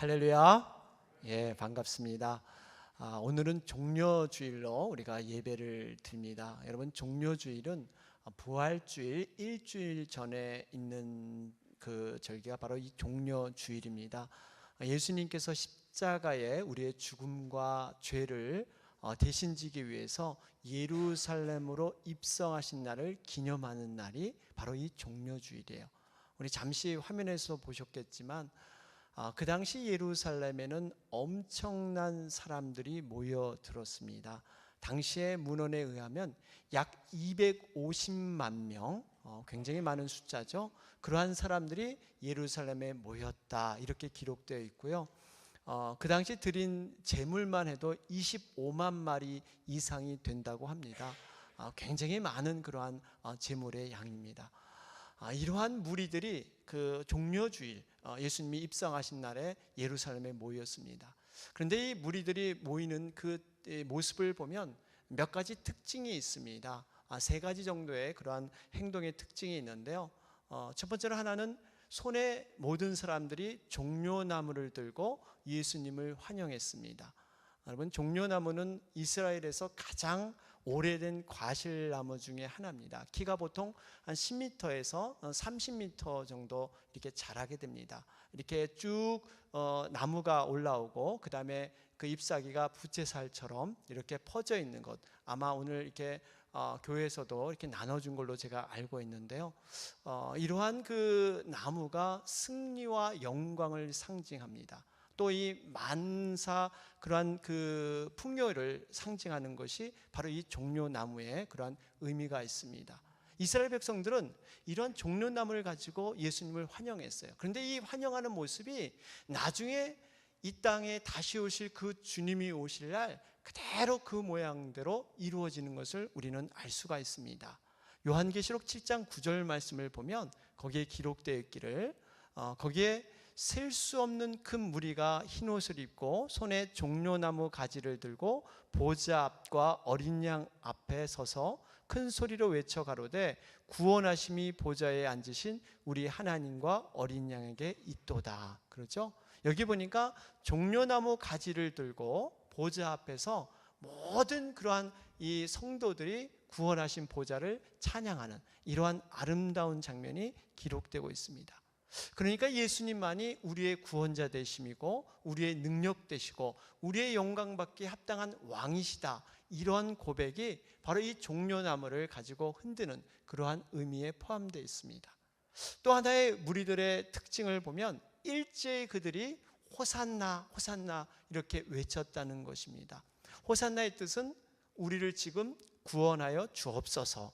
할렐루야. 예, 반갑습니다. 오늘은 종려주일로 우리가 예배를 드립니다. 여러분, 종려주일은 부활주일 일주일 전에 있는 그 절기가 바로 이 종려주일입니다. 예수님께서 십자가에 우리의 죽음과 죄를 대신 지기 위해서 예루살렘으로 입성하신 날을 기념하는 날이 바로 이 종려주일이에요. 우리 잠시 화면에서 보셨겠지만 그 당시 예루살렘에는 엄청난 사람들이 모여들었습니다. 당시의 문헌에 의하면 약 250만 명, 굉장히 많은 숫자죠. 그러한 사람들이 예루살렘에 모였다, 이렇게 기록되어 있고요. 그 당시 드린 제물만 해도 25만 마리 이상이 된다고 합니다. 굉장히 많은 그러한 제물의 양입니다. 이러한 무리들이 그 종려주일, 예수님이 입성하신 날에 예루살렘에 모였습니다. 그런데 이 무리들이 모이는 그 모습을 보면 몇 가지 특징이 있습니다. 세 가지 정도의 그러한 행동의 특징이 있는데요. 첫 번째로 하나는 손에 모든 사람들이 종려나무를 들고 예수님을 환영했습니다. 여러분, 종려나무는 이스라엘에서 가장 오래된 과실나무 중에 하나입니다. 키가 보통 한 10m에서 30m 정도 이렇게 자라게 됩니다. 이렇게 쭉 나무가 올라오고 그 다음에 그 잎사귀가 부채살처럼 이렇게 퍼져 있는 것, 아마 오늘 이렇게 교회에서도 이렇게 나눠준 걸로 제가 알고 있는데요. 이러한 그 나무가 승리와 영광을 상징합니다. 또 이 만사, 그러한 그 풍요를 상징하는 것이 바로 이 종려나무에 그러한 의미가 있습니다. 이스라엘 백성들은 이런 종려나무를 가지고 예수님을 환영했어요. 그런데 이 환영하는 모습이 나중에 이 땅에 다시 오실 그 주님이 오실 날 그대로 그 모양대로 이루어지는 것을 우리는 알 수가 있습니다. 요한계시록 7장 9절 말씀을 보면 거기에 기록되어 있기를, 거기에 셀 수 없는 큰 무리가 흰 옷을 입고 손에 종려나무 가지를 들고 보좌 앞과 어린 양 앞에 서서 큰 소리로 외쳐 가로되 구원하심이 보좌에 앉으신 우리 하나님과 어린 양에게 있도다. 그렇죠? 여기 보니까 종려나무 가지를 들고 보좌 앞에서 모든 그러한 이 성도들이 구원하신 보좌를 찬양하는 이러한 아름다운 장면이 기록되고 있습니다. 그러니까 예수님만이 우리의 구원자 되심이고 우리의 능력 되시고 우리의 영광받기에 합당한 왕이시다, 이러한 고백이 바로 이 종려나무를 가지고 흔드는 그러한 의미에 포함되어 있습니다. 또 하나의 무리들의 특징을 보면 일제히 그들이 호산나 호산나 이렇게 외쳤다는 것입니다. 호산나의 뜻은 우리를 지금 구원하여 주옵소서,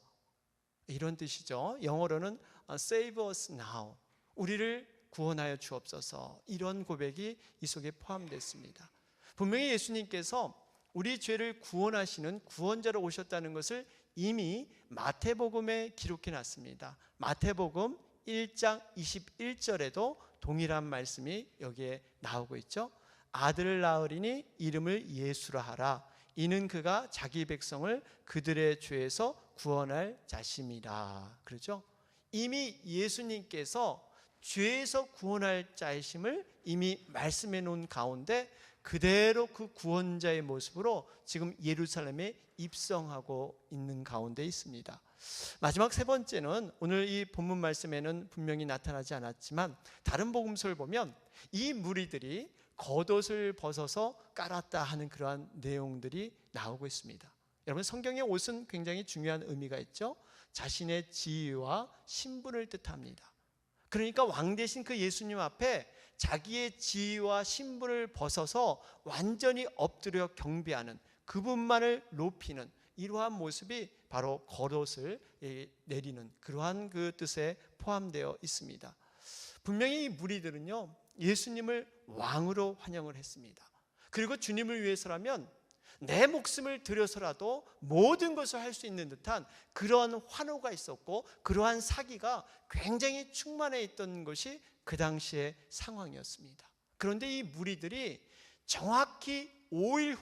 이런 뜻이죠. 영어로는 Save us now, 우리를 구원하여 주옵소서, 이런 고백이 이 속에 포함됐습니다. 분명히 예수님께서 우리 죄를 구원하시는 구원자로 오셨다는 것을 이미 마태복음에 기록해 놨습니다. 마태복음 1장 21절에도 동일한 말씀이 여기에 나오고 있죠. 아들을 낳으리니 이름을 예수라 하라. 이는 그가 자기 백성을 그들의 죄에서 구원할 자심이라. 그렇죠? 이미 예수님께서 죄에서 구원할 자이심을 이미 말씀해 놓은 가운데 그대로 그 구원자의 모습으로 지금 예루살렘에 입성하고 있는 가운데 있습니다. 마지막 세 번째는 오늘 이 본문 말씀에는 분명히 나타나지 않았지만 다른 복음서를 보면 이 무리들이 겉옷을 벗어서 깔았다 하는 그러한 내용들이 나오고 있습니다. 여러분, 성경의 옷은 굉장히 중요한 의미가 있죠. 자신의 지위와 신분을 뜻합니다. 그러니까 왕 대신 그 예수님 앞에 자기의 지위와 신분을 벗어서 완전히 엎드려 경배하는, 그분만을 높이는 이러한 모습이 바로 겉옷을 내리는 그러한 그 뜻에 포함되어 있습니다. 분명히 이 무리들은요, 예수님을 왕으로 환영을 했습니다. 그리고 주님을 위해서라면 내 목숨을 들여서라도 모든 것을 할 수 있는 듯한 그러한 환호가 있었고 그러한 사기가 굉장히 충만해 있던 것이 그 당시의 상황이었습니다. 그런데 이 무리들이 정확히 5일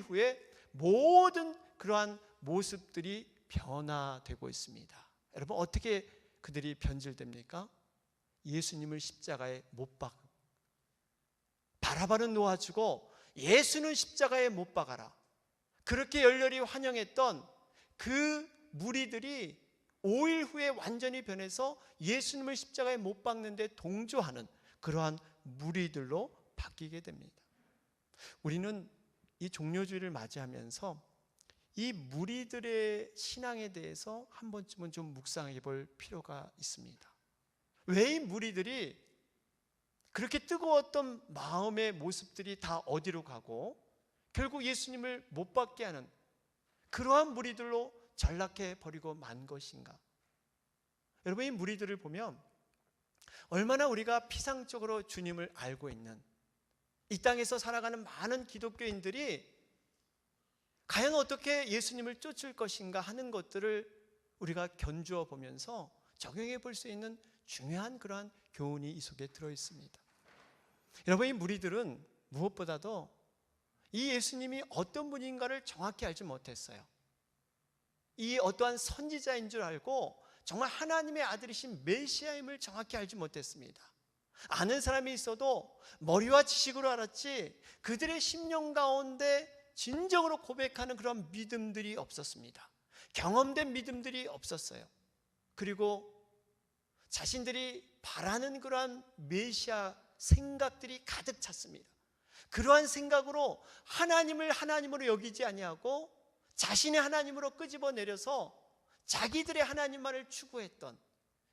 후에 모든 그러한 모습들이 변화되고 있습니다. 여러분, 어떻게 그들이 변질됩니까? 예수님을 십자가에 못 박아. 바라바는 놓아주고 예수는 십자가에 못 박아라. 그렇게 열렬히 환영했던 그 무리들이 5일 후에 완전히 변해서 예수님을 십자가에 못 박는데 동조하는 그러한 무리들로 바뀌게 됩니다. 우리는 이 종려주의를 맞이하면서 이 무리들의 신앙에 대해서 한 번쯤은 좀 묵상해 볼 필요가 있습니다. 왜 이 무리들이 그렇게 뜨거웠던 마음의 모습들이 다 어디로 가고 결국 예수님을 못 받게 하는 그러한 무리들로 전락해 버리고 만 것인가? 여러분, 이 무리들을 보면 얼마나 우리가 피상적으로 주님을 알고 있는 이 땅에서 살아가는 많은 기독교인들이 과연 어떻게 예수님을 쫓을 것인가 하는 것들을 우리가 견주어 보면서 적용해 볼 수 있는 중요한 그러한 교훈이 이 속에 들어 있습니다. 여러분, 이 무리들은 무엇보다도 이 예수님이 어떤 분인가를 정확히 알지 못했어요. 이 어떠한 선지자인 줄 알고 정말 하나님의 아들이신 메시아임을 정확히 알지 못했습니다. 아는 사람이 있어도 머리와 지식으로 알았지 그들의 심령 가운데 진정으로 고백하는 그런 믿음들이 없었습니다. 경험된 믿음들이 없었어요. 그리고 자신들이 바라는 그러한 메시아 생각들이 가득 찼습니다. 그러한 생각으로 하나님을 하나님으로 여기지 아니하고 자신의 하나님으로 끄집어내려서 자기들의 하나님만을 추구했던,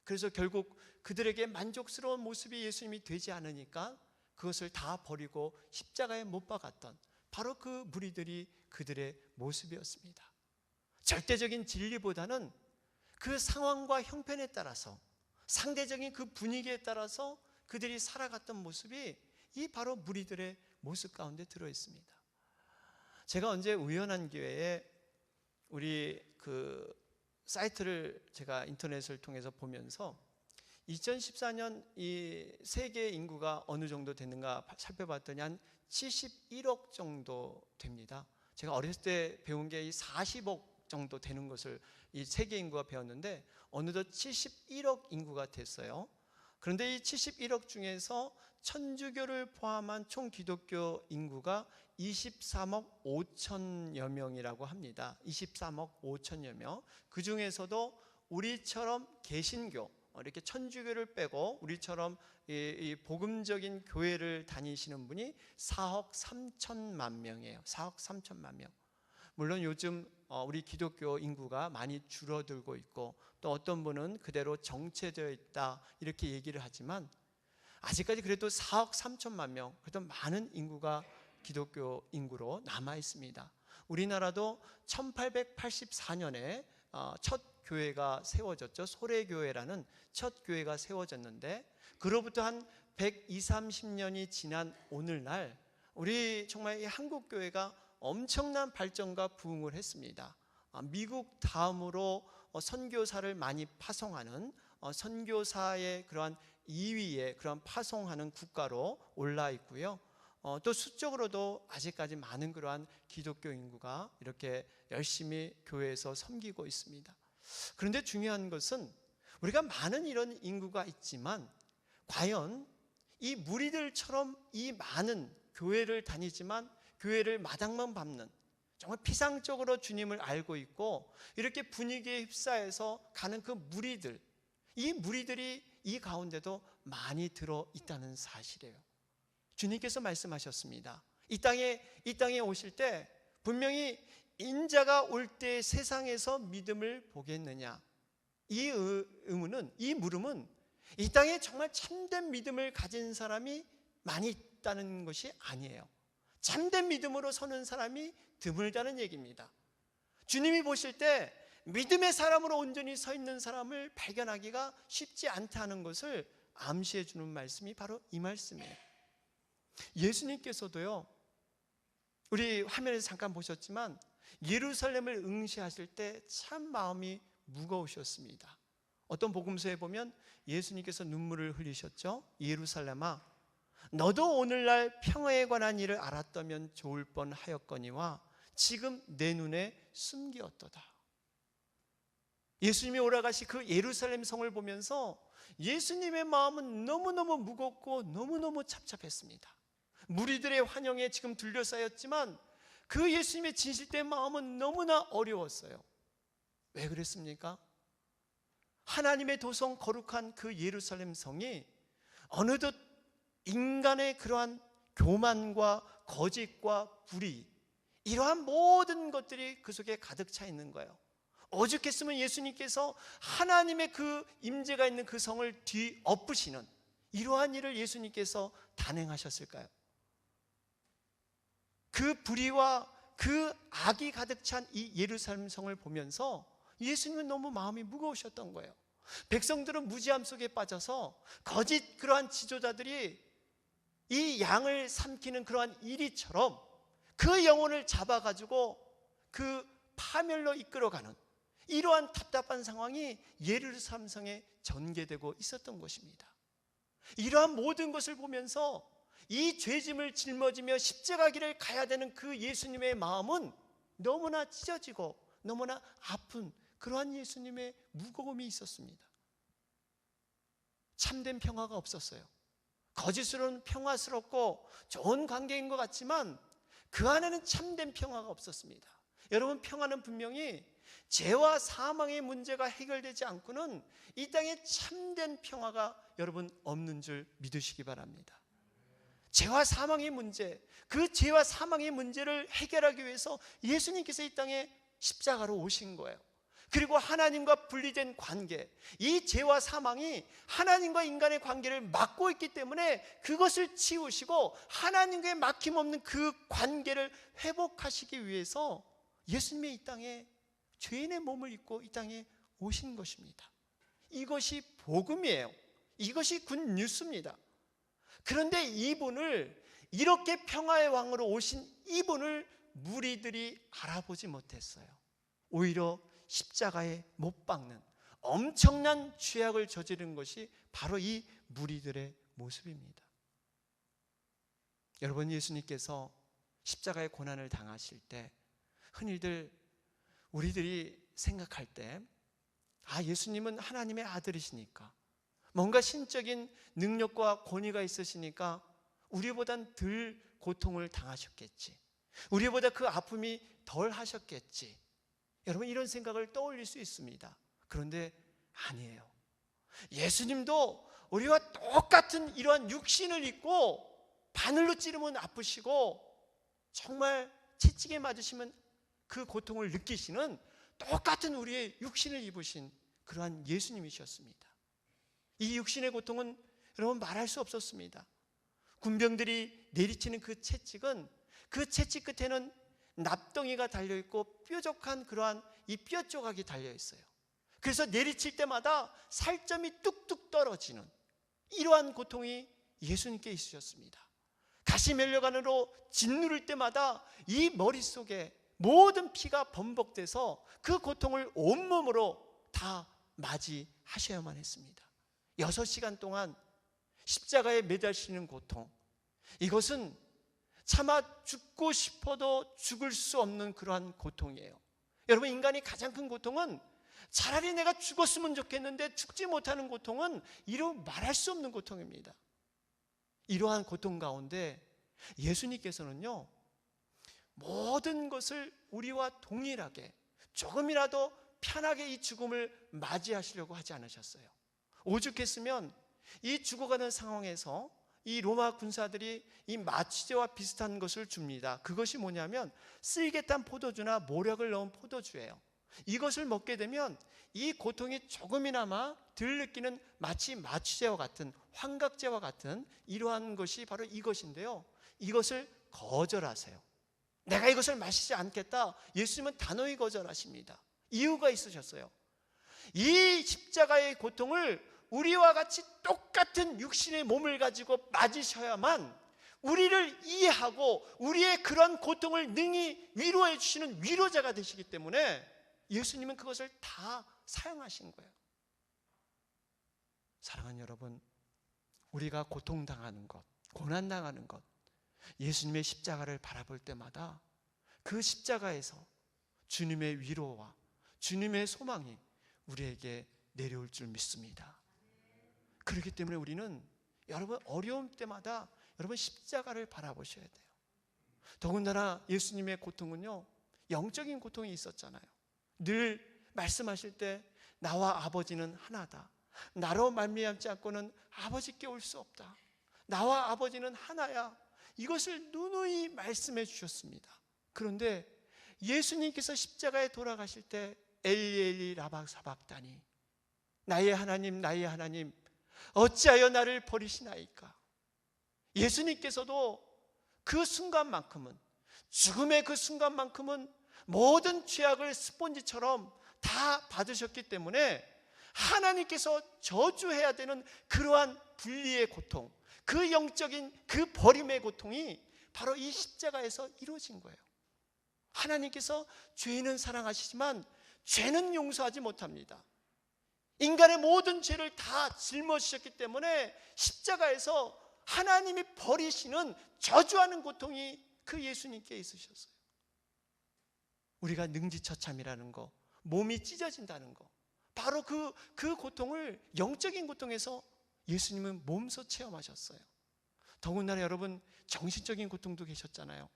그래서 결국 그들에게 만족스러운 모습이 예수님이 되지 않으니까 그것을 다 버리고 십자가에 못 박았던 바로 그 무리들이 그들의 모습이었습니다. 절대적인 진리보다는 그 상황과 형편에 따라서 상대적인 그 분위기에 따라서 그들이 살아갔던 모습이 이 바로 무리들의 모습 가운데 들어 있습니다. 제가 언제 우연한 기회에 우리 그 사이트를 제가 인터넷을 통해서 보면서 2014년 이 세계 인구가 어느 정도 되는가 살펴봤더니 한 71억 정도 됩니다. 제가 어렸을 때 배운 게 이 40억 정도 되는 것을 이 세계 인구가 배웠는데 어느덧 71억 인구가 됐어요. 그런데 이 71억 중에서 천주교를 포함한 총 기독교 인구가 23억 5천여 명이라고 합니다. 23억 5천여 명. 그 중에서도 우리처럼 개신교, 이렇게 천주교를 빼고 우리처럼 이 복음적인 교회를 다니시는 분이 4억 3천만 명이에요. 4억 3천만 명. 물론 요즘 우리 기독교 인구가 많이 줄어들고 있고 또 어떤 분은 그대로 정체되어 있다 이렇게 얘기를 하지만 아직까지 그래도 4억 3천만 명, 그래도 많은 인구가 기독교 인구로 남아 있습니다. 우리나라도 1884년에 첫 교회가 세워졌죠. 소래교회라는 첫 교회가 세워졌는데 그로부터 한 120, 30년이 지난 오늘날 우리 정말 이 한국 교회가 엄청난 발전과 부흥을 했습니다. 미국 다음으로 선교사를 많이 파송하는 선교사의 그러한 2위에 그런 파송하는 국가로 올라 있고요. 또 수적으로도 아직까지 많은 그러한 기독교 인구가 이렇게 열심히 교회에서 섬기고 있습니다. 그런데 중요한 것은 우리가 많은 이런 인구가 있지만 과연 이 무리들처럼 이 많은 교회를 다니지만 교회를 마당만 밟는 정말 피상적으로 주님을 알고 있고 이렇게 분위기에 휩싸여서 가는 그 무리들, 이 무리들이 이 가운데도 많이 들어 있다는 사실이에요. 주님께서 말씀하셨습니다. 이 땅에 오실 때 분명히 인자가 올 때 세상에서 믿음을 보겠느냐, 이 의문은, 이 물음은 이 땅에 정말 참된 믿음을 가진 사람이 많이 있다는 것이 아니에요. 참된 믿음으로 서는 사람이 드물다는 얘기입니다. 주님이 보실 때 믿음의 사람으로 온전히 서 있는 사람을 발견하기가 쉽지 않다는 것을 암시해 주는 말씀이 바로 이 말씀이에요. 예수님께서도요, 우리 화면에서 잠깐 보셨지만 예루살렘을 응시하실 때 참 마음이 무거우셨습니다. 어떤 복음서에 보면 예수님께서 눈물을 흘리셨죠. 예루살렘아, 너도 오늘날 평화에 관한 일을 알았다면 좋을 뻔하였거니와 지금 내 눈에 숨기었도다. 예수님이 올라가시 그 예루살렘 성을 보면서 예수님의 마음은 너무너무 무겁고 너무너무 착잡했습니다. 무리들의 환영에 지금 둘러싸였지만 그 예수님의 진실된 마음은 너무나 어려웠어요. 왜 그랬습니까? 하나님의 도성 거룩한 그 예루살렘 성이 어느덧 인간의 그러한 교만과 거짓과 불의, 이러한 모든 것들이 그 속에 가득 차 있는 거예요. 오죽했으면 예수님께서 하나님의 그 임재가 있는 그 성을 뒤엎으시는 이러한 일을 예수님께서 단행하셨을까요? 그 불의와 그 악이 가득 찬 이 예루살렘 성을 보면서 예수님은 너무 마음이 무거우셨던 거예요. 백성들은 무지함 속에 빠져서 거짓 그러한 지도자들이 이 양을 삼키는 그러한 이리처럼 그 영혼을 잡아가지고 그 파멸로 이끌어가는 이러한 답답한 상황이 예루살렘 성에 전개되고 있었던 것입니다. 이러한 모든 것을 보면서 이 죄짐을 짊어지며 십자가 길을 가야 되는 그 예수님의 마음은 너무나 찢어지고 너무나 아픈 그러한 예수님의 무거움이 있었습니다. 참된 평화가 없었어요. 거짓으로는 평화스럽고 좋은 관계인 것 같지만 그 안에는 참된 평화가 없었습니다. 여러분, 평화는 분명히 죄와 사망의 문제가 해결되지 않고는 이 땅에 참된 평화가 여러분 없는 줄 믿으시기 바랍니다. 죄와 사망의 문제, 그 죄와 사망의 문제를 해결하기 위해서 예수님께서 이 땅에 십자가로 오신 거예요. 그리고 하나님과 분리된 관계, 이 죄와 사망이 하나님과 인간의 관계를 막고 있기 때문에 그것을 치우시고 하나님과의 막힘없는 그 관계를 회복하시기 위해서 예수님이 이 땅에 죄인의 몸을 입고 이 땅에 오신 것입니다. 이것이 복음이에요. 이것이 굿뉴스입니다. 그런데 이분을, 이렇게 평화의 왕으로 오신 이분을 무리들이 알아보지 못했어요. 오히려 십자가에 못 박는 엄청난 죄악을 저지른 것이 바로 이 무리들의 모습입니다. 여러분, 예수님께서 십자가의 고난을 당하실 때 흔히들 우리들이 생각할 때 예수님은 하나님의 아들이시니까, 뭔가 신적인 능력과 권위가 있으시니까 우리보단 덜 고통을 당하셨겠지, 우리보다 그 아픔이 덜 하셨겠지, 여러분 이런 생각을 떠올릴 수 있습니다. 그런데 아니에요. 예수님도 우리와 똑같은 이러한 육신을 입고 바늘로 찌르면 아프시고 정말 채찍에 맞으시면 그 고통을 느끼시는 똑같은 우리의 육신을 입으신 그러한 예수님이셨습니다. 이 육신의 고통은 여러분 말할 수 없었습니다. 군병들이 내리치는 그 채찍은, 그 채찍 끝에는 납덩이가 달려있고 뾰족한 그러한 이 뼈 조각이 달려있어요. 그래서 내리칠 때마다 살점이 뚝뚝 떨어지는 이러한 고통이 예수님께 있으셨습니다. 가시면류관으로 짓누를 때마다 이 머릿속에 모든 피가 범벅돼서 그 고통을 온몸으로 다 맞이하셔야만 했습니다. 6시간 동안 십자가에 매달리는 고통, 이것은 차마 죽고 싶어도 죽을 수 없는 그러한 고통이에요. 여러분, 인간이 가장 큰 고통은 차라리 내가 죽었으면 좋겠는데 죽지 못하는 고통은 이루 말할 수 없는 고통입니다. 이러한 고통 가운데 예수님께서는요, 모든 것을 우리와 동일하게 조금이라도 편하게 이 죽음을 맞이하시려고 하지 않으셨어요. 오죽했으면 이 죽어가는 상황에서 이 로마 군사들이 이 마취제와 비슷한 것을 줍니다. 그것이 뭐냐면 쓸개탄 포도주나 모략을 넣은 포도주예요. 이것을 먹게 되면 이 고통이 조금이나마 덜 느끼는 마치 마취제와 같은, 환각제와 같은 이러한 것이 바로 이것인데요, 이것을 거절하세요. 내가 이것을 마시지 않겠다, 예수님은 단호히 거절하십니다. 이유가 있으셨어요. 이 십자가의 고통을 우리와 같이 똑같은 육신의 몸을 가지고 맞으셔야만 우리를 이해하고 우리의 그런 고통을 능히 위로해 주시는 위로자가 되시기 때문에 예수님은 그것을 다 사용하신 거예요. 사랑하는 여러분, 우리가 고통당하는 것, 고난당하는 것, 예수님의 십자가를 바라볼 때마다 그 십자가에서 주님의 위로와 주님의 소망이 우리에게 내려올 줄 믿습니다. 그렇기 때문에 우리는 여러분 어려움 때마다 여러분 십자가를 바라보셔야 돼요. 더군다나 예수님의 고통은요, 영적인 고통이 있었잖아요. 늘 말씀하실 때 나와 아버지는 하나다. 나로 말미암지 않고는 아버지께 올 수 없다. 나와 아버지는 하나야. 이것을 누누이 말씀해 주셨습니다. 그런데 예수님께서 십자가에 돌아가실 때 엘리 엘리 라마 사박다니, 나의 하나님 나의 하나님 어찌하여 나를 버리시나이까. 예수님께서도 그 순간만큼은, 죽음의 그 순간만큼은 모든 죄악을 스폰지처럼 다 받으셨기 때문에 하나님께서 저주해야 되는 그러한 분리의 고통, 그 영적인 그 버림의 고통이 바로 이 십자가에서 이루어진 거예요. 하나님께서 죄인은 사랑하시지만 죄는 용서하지 못합니다. 인간의 모든 죄를 다 짊어지셨기 때문에 십자가에서 하나님이 버리시는 저주하는 고통이 그 예수님께 있으셨어요. 우리가 능지처참이라는 거, 몸이 찢어진다는 거, 바로 그 고통을 영적인 고통에서 예수님은 몸소 체험하셨어요. 더군다나 여러분 정신적인 고통도 계셨잖아요.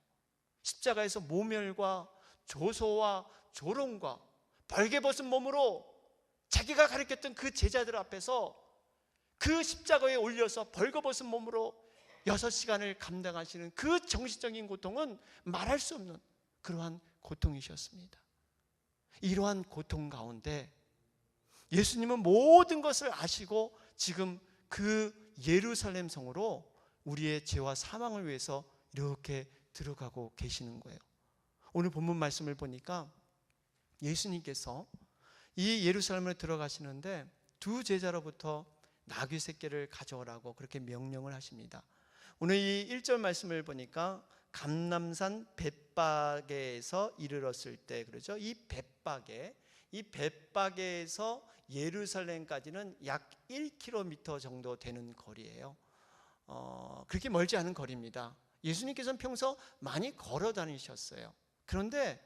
십자가에서 모멸과 조소와 조롱과 벌게벗은 몸으로 자기가 가르쳤던 그 제자들 앞에서 그 십자가에 올려서 벌거벗은 몸으로 6시간을 감당하시는 그 정신적인 고통은 말할 수 없는 그러한 고통이셨습니다. 이러한 고통 가운데 예수님은 모든 것을 아시고 지금 그 예루살렘 성으로 우리의 죄와 사망을 위해서 이렇게 들어가고 계시는 거예요. 오늘 본문 말씀을 보니까 예수님께서 이 예루살렘에 들어가시는데 두 제자로부터 나귀 새끼를 가져오라고 그렇게 명령을 하십니다. 오늘 이 1절 말씀을 보니까 감람산 벳바게에서 이르렀을 때, 그러죠. 이 벳바게에서 예루살렘까지는 약 1km 정도 되는 거리예요. 그렇게 멀지 않은 거리입니다. 예수님께서는 평소 많이 걸어 다니셨어요. 그런데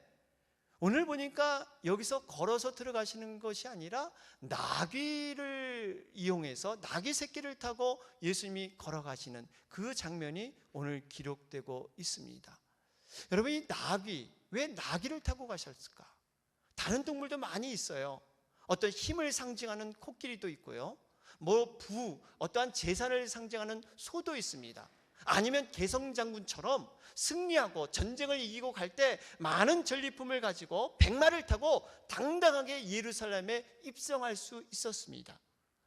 오늘 보니까 여기서 걸어서 들어가시는 것이 아니라 나귀를 이용해서 나귀 새끼를 타고 예수님이 걸어가시는 그 장면이 오늘 기록되고 있습니다. 여러분, 이 나귀, 왜 나귀를 타고 가셨을까? 다른 동물도 많이 있어요. 어떤 힘을 상징하는 코끼리도 있고요, 어떠한 재산을 상징하는 소도 있습니다. 아니면 개성장군처럼 승리하고 전쟁을 이기고 갈 때 많은 전리품을 가지고 백마를 타고 당당하게 예루살렘에 입성할 수 있었습니다.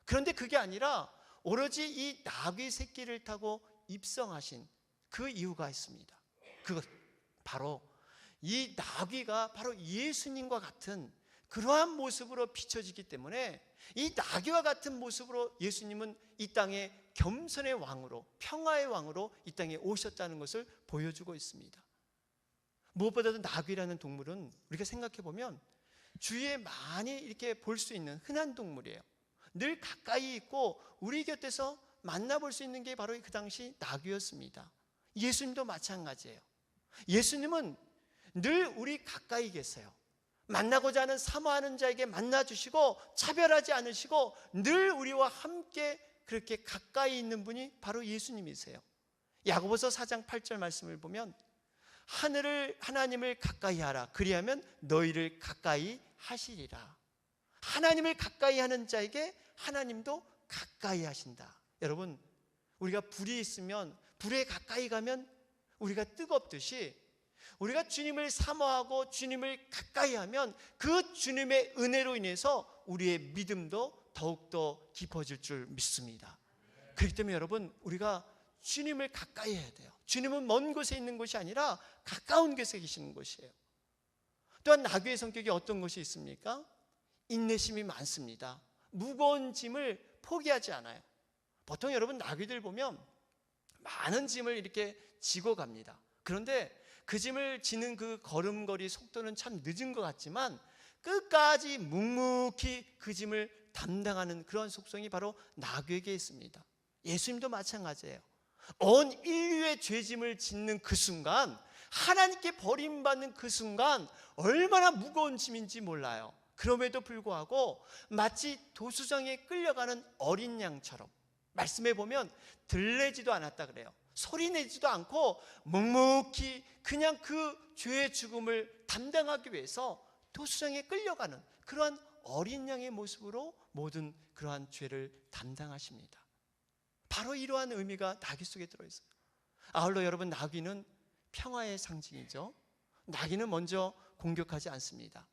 그런데 그게 아니라 오로지 이 나귀 새끼를 타고 입성하신 그 이유가 있습니다. 그것 바로 이 나귀가 바로 예수님과 같은 그러한 모습으로 비춰지기 때문에 이 나귀와 같은 모습으로 예수님은 이 땅에 겸손의 왕으로, 평화의 왕으로 이 땅에 오셨다는 것을 보여주고 있습니다. 무엇보다도 나귀라는 동물은 우리가 생각해 보면 주위에 많이 이렇게 볼 수 있는 흔한 동물이에요. 늘 가까이 있고 우리 곁에서 만나볼 수 있는 게 바로 그 당시 나귀였습니다. 예수님도 마찬가지예요. 예수님은 늘 우리 가까이 계세요. 만나고자 하는 사모하는 자에게 만나주시고 차별하지 않으시고 늘 우리와 함께 그렇게 가까이 있는 분이 바로 예수님이세요. 야고보서 4장 8절 말씀을 보면 하나님을 가까이 하라, 그리하면 너희를 가까이 하시리라. 하나님을 가까이 하는 자에게 하나님도 가까이 하신다. 여러분, 우리가 불이 있으면 불에 가까이 가면 우리가 뜨겁듯이 우리가 주님을 사모하고 주님을 가까이 하면 그 주님의 은혜로 인해서 우리의 믿음도 더욱더 깊어질 줄 믿습니다. 그렇기 때문에 여러분, 우리가 주님을 가까이 해야 돼요. 주님은 먼 곳에 있는 곳이 아니라 가까운 곳에 계시는 곳이에요. 또한 나귀의 성격이 어떤 것이 있습니까? 인내심이 많습니다. 무거운 짐을 포기하지 않아요. 보통 여러분 나귀들 보면 많은 짐을 이렇게 지고 갑니다. 그런데 그 짐을 지는 그 걸음걸이 속도는 참 늦은 것 같지만 끝까지 묵묵히 그 짐을 담당하는 그런 속성이 바로 나귀에게 있습니다. 예수님도 마찬가지예요. 온 인류의 죄짐을 짓는 그 순간, 하나님께 버림받는 그 순간 얼마나 무거운 짐인지 몰라요. 그럼에도 불구하고 마치 도수장에 끌려가는 어린 양처럼 말씀에 보면 들레지도 않았다 그래요. 소리 내지도 않고 묵묵히 그냥 그 죄의 죽음을 담당하기 위해서 도수장에 끌려가는 그러한 어린 양의 모습으로 모든 그러한 죄를 담당하십니다. 바로 이러한 의미가 나귀 속에 들어있어요. 아울러 여러분, 나귀는 평화의 상징이죠. 나귀는 먼저 공격하지 않습니다.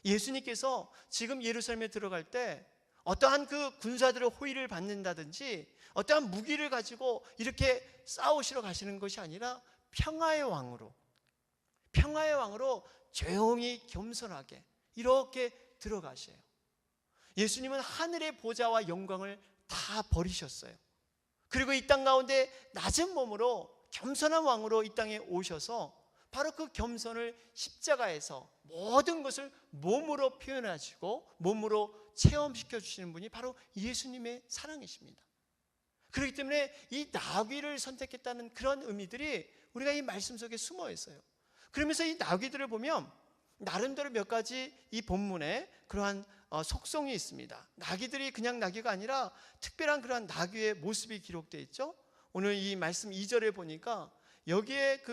예수님께서 지금 예루살렘에 들어갈 때 어떠한 그 군사들의 호위를 받는다든지 어떠한 무기를 가지고 이렇게 싸우시러 가시는 것이 아니라 평화의 왕으로 조용히 겸손하게 이렇게 들어가셔요. 예수님은 하늘의 보좌와 영광을 다 버리셨어요. 그리고 이 땅 가운데 낮은 몸으로 겸손한 왕으로 이 땅에 오셔서 바로 그 겸손을 십자가에서 모든 것을 몸으로 표현하시고 몸으로 체험시켜 주시는 분이 바로 예수님의 사랑이십니다. 그렇기 때문에 이 나귀를 선택했다는 그런 의미들이 우리가 이 말씀 속에 숨어 있어요. 그러면서 이 나귀들을 보면 나름대로 몇 가지 이 본문에 그러한 속성이 있습니다. 나귀들이 그냥 나귀가 아니라 특별한 그러한 나귀의 모습이 기록되어 있죠. 오늘 이 말씀 2절에 보니까 여기에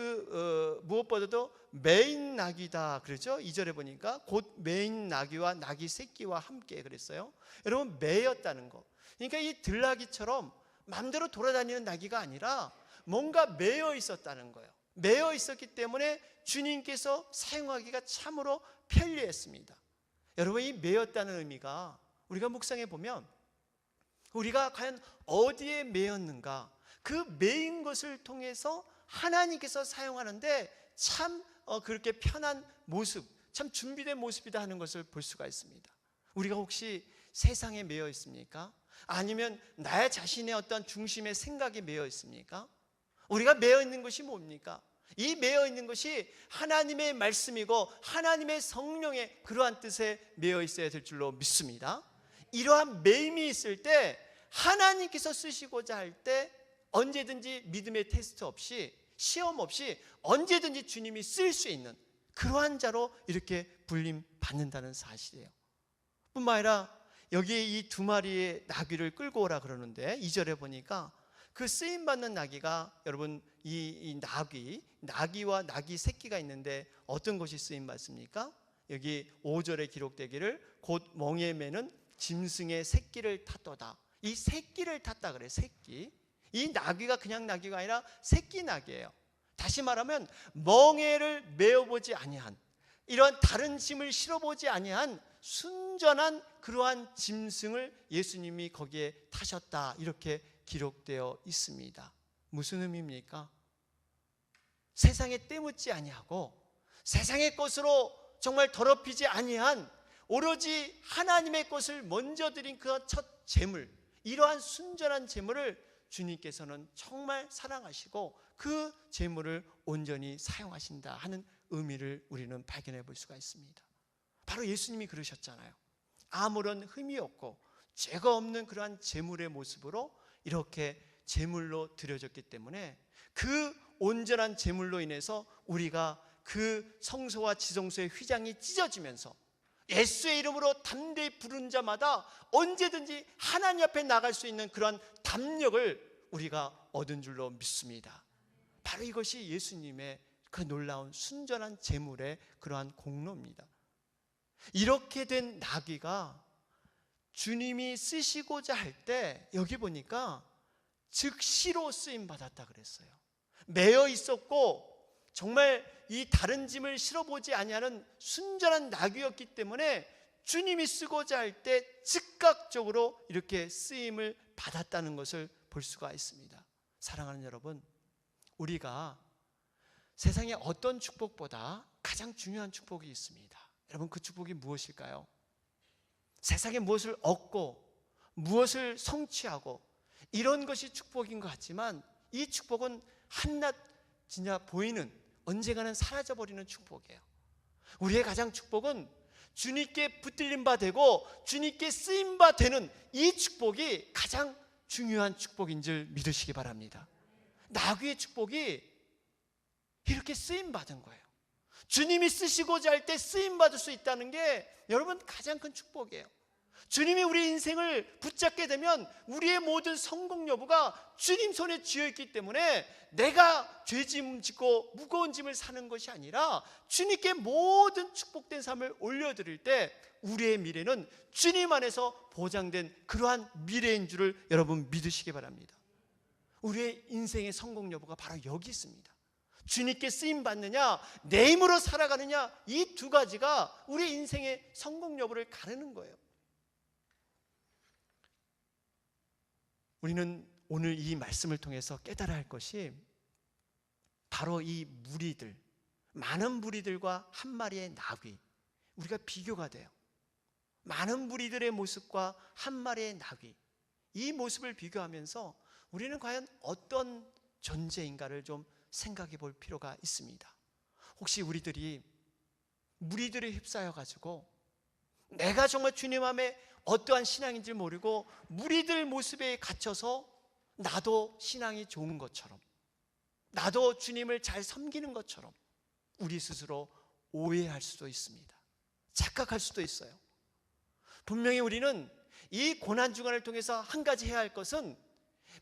무엇보다도 메인 나귀다 그러죠. 2절에 보니까 곧 메인 나귀와 나귀 새끼와 함께 그랬어요. 여러분, 매였다는 거. 그러니까 이 들나귀처럼 마음대로 돌아다니는 나귀가 아니라 뭔가 매여 있었다는 거예요. 매여 있었기 때문에 주님께서 사용하기가 참으로 편리했습니다. 여러분, 이 매였다는 의미가 우리가 묵상해 보면 우리가 과연 어디에 매였는가, 그 매인 것을 통해서 하나님께서 사용하는데 참 그렇게 편한 모습, 참 준비된 모습이다 하는 것을 볼 수가 있습니다. 우리가 혹시 세상에 매여 있습니까? 아니면 나의 자신의 어떤 중심의 생각에 매여 있습니까? 우리가 매여 있는 것이 뭡니까? 이 매여 있는 것이 하나님의 말씀이고 하나님의 성령의 그러한 뜻에 매여 있어야 될 줄로 믿습니다. 이러한 매임이 있을 때 하나님께서 쓰시고자 할 때 언제든지 믿음의 테스트 없이, 시험 없이 언제든지 주님이 쓸 수 있는 그러한 자로 이렇게 불림 받는다는 사실이에요. 뿐만 아니라 여기에 이 두 마리의 나귀를 끌고 오라 그러는데 2절에 보니까 그 쓰임받는 나귀가, 여러분, 이 나귀와 나귀 새끼가 있는데 어떤 것이 쓰임받습니까? 여기 5절에 기록되기를 곧 멍에 매는 짐승의 새끼를 탔도다. 이 새끼를 탔다 그래요. 새끼. 이 나귀가 그냥 나귀가 아니라 새끼 나귀예요. 다시 말하면 멍에를 메어보지 아니한, 이런 다른 짐을 실어보지 아니한 순전한 그러한 짐승을 예수님이 거기에 타셨다, 이렇게 기록되어 있습니다. 무슨 의미입니까? 세상에 때묻지 아니하고 세상의 것으로 정말 더럽히지 아니한 오로지 하나님의 것을 먼저 드린 그 첫 제물, 이러한 순전한 제물을 주님께서는 정말 사랑하시고 그 제물을 온전히 사용하신다 하는 의미를 우리는 발견해 볼 수가 있습니다. 바로 예수님이 그러셨잖아요. 아무런 흠이 없고 죄가 없는 그러한 제물의 모습으로 이렇게 제물로 드려졌기 때문에 그 온전한 제물로 인해서 우리가 그 성소와 지성소의 휘장이 찢어지면서 예수의 이름으로 담대히 부른 자마다 언제든지 하나님 앞에 나갈 수 있는 그러한 담력을 우리가 얻은 줄로 믿습니다. 바로 이것이 예수님의 그 놀라운 순전한 제물의 그러한 공로입니다. 이렇게 된 나귀가 주님이 쓰시고자 할 때 여기 보니까 즉시로 쓰임 받았다 그랬어요. 매여 있었고 정말 이 다른 짐을 실어보지 아니하는 순전한 나귀였기 때문에 주님이 쓰고자 할 때 즉각적으로 이렇게 쓰임을 받았다는 것을 볼 수가 있습니다. 사랑하는 여러분, 우리가 세상에 어떤 축복보다 가장 중요한 축복이 있습니다. 여러분, 그 축복이 무엇일까요? 세상에 무엇을 얻고 무엇을 성취하고 이런 것이 축복인 것 같지만 이 축복은 한낱 진짜 보이는, 언젠가는 사라져버리는 축복이에요. 우리의 가장 축복은 주님께 붙들린 바 되고 주님께 쓰임 바 되는 이 축복이 가장 중요한 축복인 줄 믿으시기 바랍니다. 나귀의 축복이 이렇게 쓰임 받은 거예요. 주님이 쓰시고자 할 때 쓰임 받을 수 있다는 게 여러분 가장 큰 축복이에요. 주님이 우리 인생을 붙잡게 되면 우리의 모든 성공 여부가 주님 손에 쥐어있기 때문에 내가 죄짐 짓고 무거운 짐을 사는 것이 아니라 주님께 모든 축복된 삶을 올려드릴 때 우리의 미래는 주님 안에서 보장된 그러한 미래인 줄을 여러분 믿으시기 바랍니다. 우리의 인생의 성공 여부가 바로 여기 있습니다. 주님께 쓰임 받느냐, 내 힘으로 살아가느냐, 이 두 가지가 우리 인생의 성공 여부를 가르는 거예요. 우리는 오늘 이 말씀을 통해서 깨달아야 할 것이 바로 이 무리들, 많은 무리들과 한 마리의 나귀, 우리가 비교가 돼요. 많은 무리들의 모습과 한 마리의 나귀, 이 모습을 비교하면서 우리는 과연 어떤 존재인가를 좀 생각해 볼 필요가 있습니다. 혹시 우리들이 무리들에 휩싸여 가지고 내가 정말 주님 안에 어떠한 신앙인지 모르고 무리들 모습에 갇혀서 나도 신앙이 좋은 것처럼, 나도 주님을 잘 섬기는 것처럼 우리 스스로 오해할 수도 있습니다. 착각할 수도 있어요. 분명히 우리는 이 고난주간을 통해서 한 가지 해야 할 것은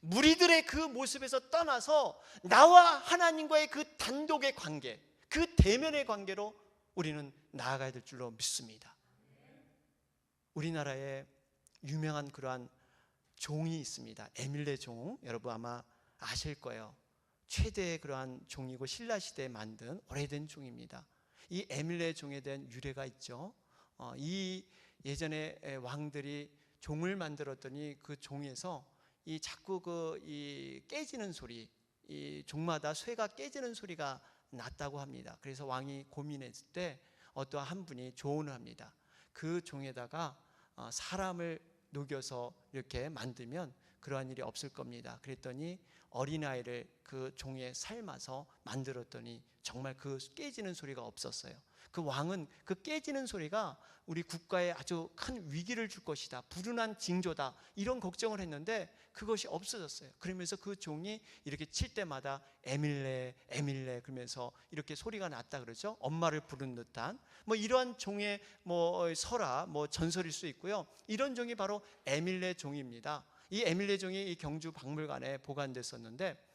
무리들의 그 모습에서 떠나서 나와 하나님과의 그 단독의 관계, 그 대면의 관계로 우리는 나아가야 될 줄로 믿습니다. 우리나라에 유명한 그러한 종이 있습니다. 에밀레 종, 여러분 아마 아실 거예요. 최대의 그러한 종이고 신라시대에 만든 오래된 종입니다. 이 에밀레 종에 대한 유래가 있죠. 이 예전에 왕들이 종을 만들었더니 그 종에서 이 자꾸 이 깨지는 소리, 이 종마다 쇠가 깨지는 소리가 났다고 합니다. 그래서 왕이 고민했을 때 어떠한 한 분이 조언을 합니다. 그 종에다가 사람을 녹여서 이렇게 만들면 그러한 일이 없을 겁니다. 그랬더니 어린아이를 그 종에 삶아서 만들었더니 정말 그 깨지는 소리가 없었어요. 그 왕은 그 깨지는 소리가 우리 국가에 아주 큰 위기를 줄 것이다, 불운한 징조다, 이런 걱정을 했는데 그것이 없어졌어요. 그러면서 그 종이 이렇게 칠 때마다 에밀레 에밀레 그러면서 이렇게 소리가 났다 그러죠. 엄마를 부른 듯한 이러한 종의 설화, 전설일 수 있고요. 이런 종이 바로 에밀레 종입니다. 이 에밀레 종이 이 경주 박물관에 보관됐었는데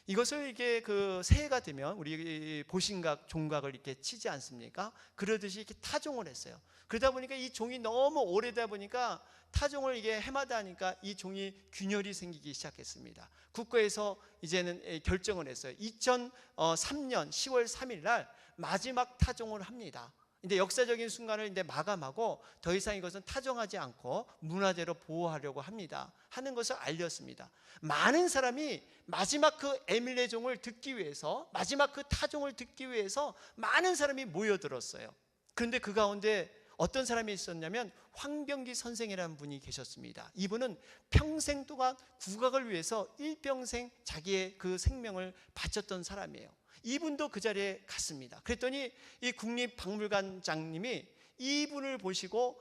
이것을 이게 그 새해가 되면 우리 보신각, 종각을 이렇게 치지 않습니까? 그러듯이 이렇게 타종을 했어요. 그러다 보니까 이 종이 너무 오래다 보니까 타종을 이게 해마다 하니까 이 종이 균열이 생기기 시작했습니다. 국가에서 이제는 결정을 했어요. 2003년 10월 3일 날 마지막 타종을 합니다. 근데 역사적인 순간을 이제 마감하고 더 이상 이것은 타종하지 않고 문화재로 보호하려고 합니다. 하는 것을 알렸습니다. 많은 사람이 마지막 그 에밀레 종을 듣기 위해서, 마지막 그 타종을 듣기 위해서 많은 사람이 모여들었어요. 그런데 그 가운데 어떤 사람이 있었냐면 황병기 선생이라는 분이 계셨습니다. 이분은 평생 동안 국악을 위해서 일평생 자기의 그 생명을 바쳤던 사람이에요. 이분도 그 자리에 갔습니다. 그랬더니 이 국립박물관장님이 이분을 보시고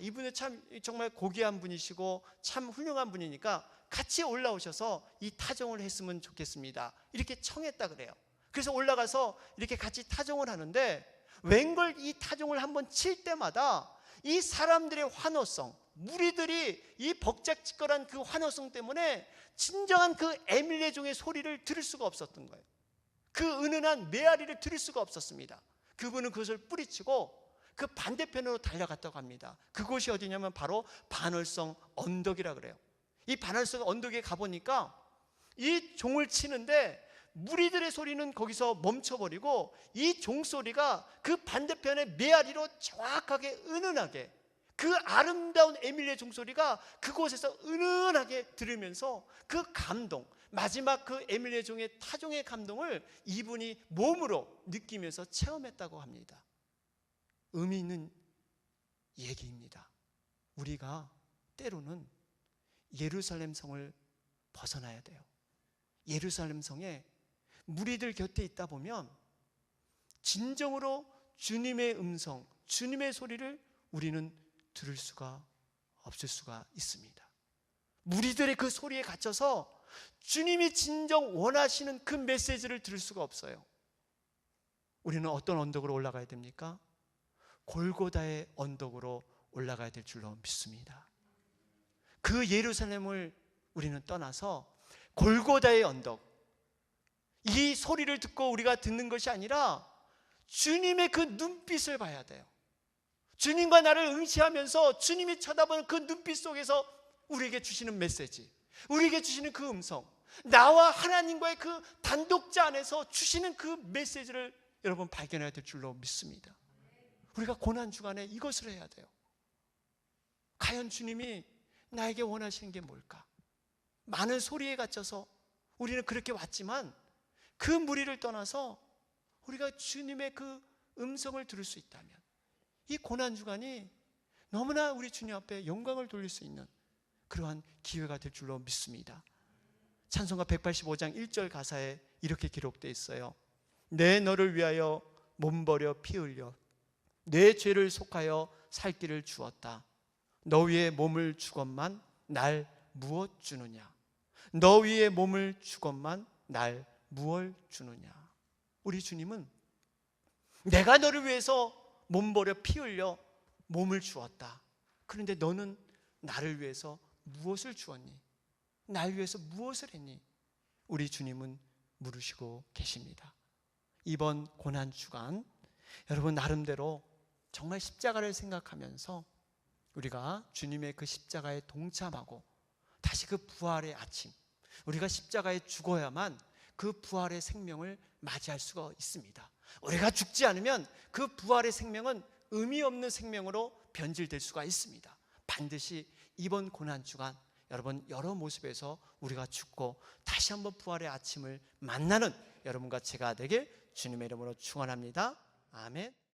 이분은 참 정말 고귀한 분이시고 참 훌륭한 분이니까 같이 올라오셔서 이 타종을 했으면 좋겠습니다, 이렇게 청했다 그래요. 그래서 올라가서 이렇게 같이 타종을 하는데 웬걸 이 타종을 한번 칠 때마다 이 사람들의 환호성, 무리들이 이 벅작지껄한 그 환호성 때문에 진정한 그 에밀레 종의 소리를 들을 수가 없었던 거예요. 그 은은한 메아리를 들을 수가 없었습니다. 그분은 그것을 뿌리치고 그 반대편으로 달려갔다고 합니다. 그곳이 어디냐면 바로 반월성 언덕이라 그래요. 이 반월성 언덕에 가보니까 이 종을 치는데 무리들의 소리는 거기서 멈춰버리고 이 종소리가 그 반대편의 메아리로 정확하게 은은하게, 그 아름다운 에밀레 종소리가 그곳에서 은은하게 들으면서 그 감동, 마지막 그 에밀레 종의 타종의 감동을 이분이 몸으로 느끼면서 체험했다고 합니다. 의미 있는 얘기입니다. 우리가 때로는 예루살렘 성을 벗어나야 돼요. 예루살렘 성에 무리들 곁에 있다 보면 진정으로 주님의 음성, 주님의 소리를 우리는 들을 수가 없을 수가 있습니다. 무리들의 그 소리에 갇혀서 주님이 진정 원하시는 그 메시지를 들을 수가 없어요. 우리는 어떤 언덕으로 올라가야 됩니까? 골고다의 언덕으로 올라가야 될 줄로 믿습니다. 그 예루살렘을 우리는 떠나서 골고다의 언덕, 이 소리를 듣고 우리가 듣는 것이 아니라 주님의 그 눈빛을 봐야 돼요. 주님과 나를 응시하면서 주님이 쳐다보는 그 눈빛 속에서 우리에게 주시는 메시지, 우리에게 주시는 그 음성, 나와 하나님과의 그 단독자 안에서 주시는 그 메시지를 여러분 발견해야 될 줄로 믿습니다. 우리가 고난주간에 이것을 해야 돼요. 과연 주님이 나에게 원하시는 게 뭘까? 많은 소리에 갇혀서 우리는 그렇게 왔지만 그 무리를 떠나서 우리가 주님의 그 음성을 들을 수 있다면 이 고난주간이 너무나 우리 주님 앞에 영광을 돌릴 수 있는 그러한 기회가 될 줄로 믿습니다. 찬송가 185장 1절 가사에 이렇게 기록되어 있어요. 내 너를 위하여 몸버려 피 흘려 내 죄를 속하여 살 길을 주었다. 너 위에 몸을 주건만 날 무엇 주느냐? 너 위에 몸을 주건만 날 무엇 주느냐? 우리 주님은 내가 너를 위해서 몸버려 피 흘려 몸을 주었다. 그런데 너는 나를 위해서 무엇을 주었니? 날 위해서 무엇을 했니? 우리 주님은 물으시고 계십니다. 이번 고난주간 여러분 나름대로 정말 십자가를 생각하면서 우리가 주님의 그 십자가에 동참하고 다시 그 부활의 아침, 우리가 십자가에 죽어야만 그 부활의 생명을 맞이할 수가 있습니다. 우리가 죽지 않으면 그 부활의 생명은 의미 없는 생명으로 변질될 수가 있습니다. 반드시 이번 고난주간 여러분 여러 모습에서 우리가 죽고 다시 한번 부활의 아침을 만나는 여러분과 제가 되길 주님의 이름으로 축원합니다. 아멘.